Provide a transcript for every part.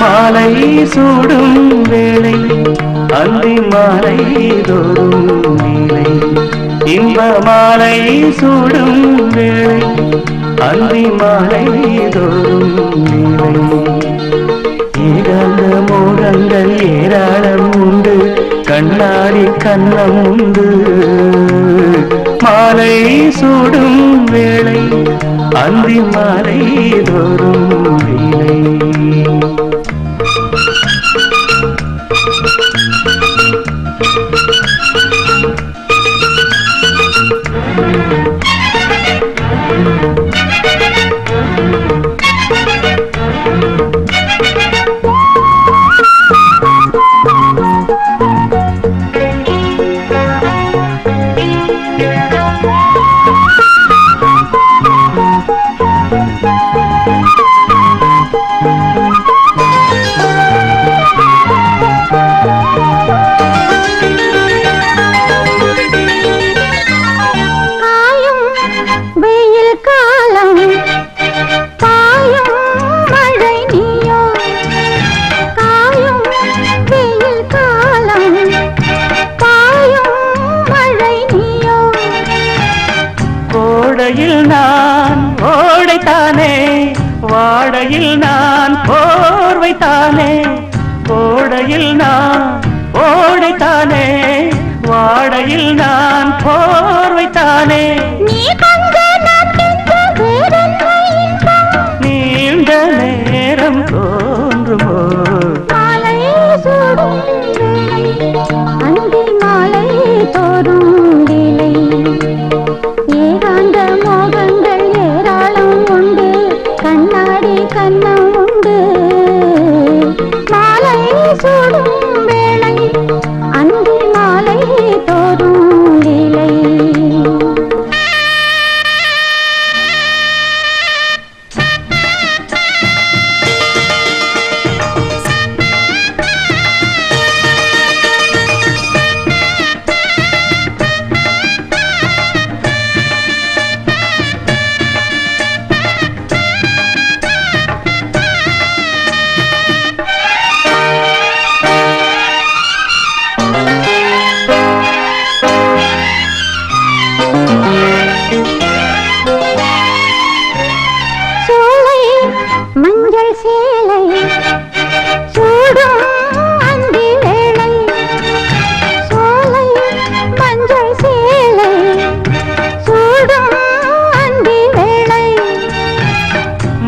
மாலை சூடும் வேளை அந்தி மாலை தோறும் நீலை இன்ப மாலை சூடும் வேளை அந்தி மாலை தோறும் நீலை ஏகாந்த மோகங்கள் ஏராளம் உண்டு கண்ணாடி கண்ணம் உண்டு மாலை சூடும் வேளை அந்தி மாலை தோறும் நீலை கோடையில் நான் ஓடைத்தானே வாடையில் நான் போர்வைத்தானே கோடையில் நான் ஓடைத்தானே வாடையில் நான் போர்வைத்தானே நீண்ட நேரம் தோன்றுமோ மாலை சூடும் அந்தி மாலை தோறும் விலை ஏகாந்த மோகங்கள் ஏராளம் உண்டு கண்ணாடி கண்ணம் உண்டு மாலை சூடும் வேளை அந்தி மாலை தோறும் விலை மஞ்சள் சேலை சூடும் அந்தி வேளை சோலை மஞ்சள் சேலை சூடும் அந்தி வேளை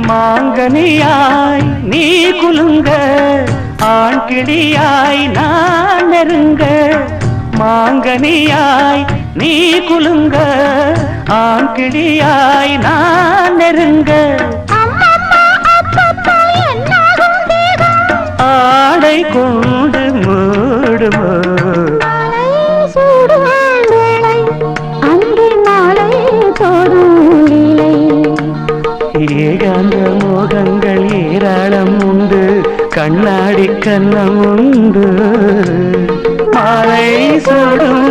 மாங்கனியாய் நீ குலுங்க ஆண்கிளியாய் நான் நெருங்க மாங்கனியாய் நீ குலுங்க ஆண்கிளியாய் நான் நெருங்க ஆடை கொண்டு மூடுமோ மாலை சூடும் வேளை அந்தி மாலை தோறும் விலை ஏகாந்த மோகங்கள் ஏராளம் உண்டு கண்ணாடி கண்ணம் உண்டு மாலை சூடும்